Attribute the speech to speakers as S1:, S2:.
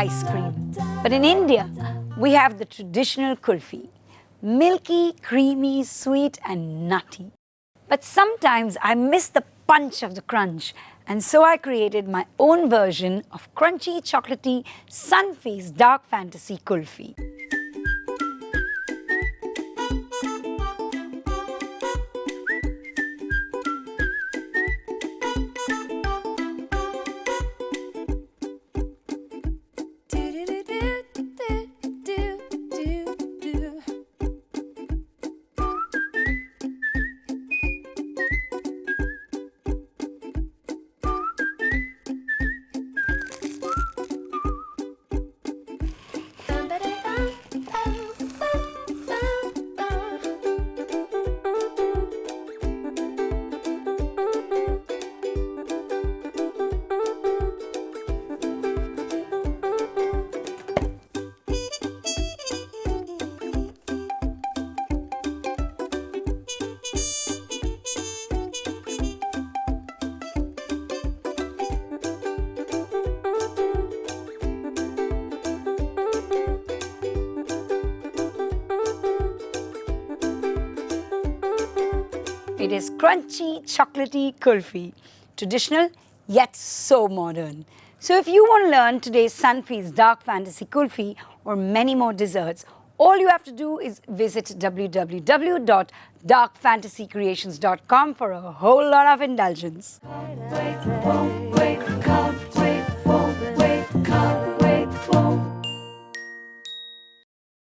S1: ice cream. But in India, we have the traditional kulfi. Milky, creamy, sweet and nutty. But sometimes I miss the punch of the crunch, and so I created my own version of crunchy, chocolatey, Sunfeast dark fantasy kulfi. It is crunchy, chocolatey kulfi, traditional yet so modern. So if you want to learn today's Sunfeast dark fantasy kulfi or many more desserts, all you have to do is visit www.darkfantasycreations.com for a whole lot of indulgence.
S2: Wait, wait,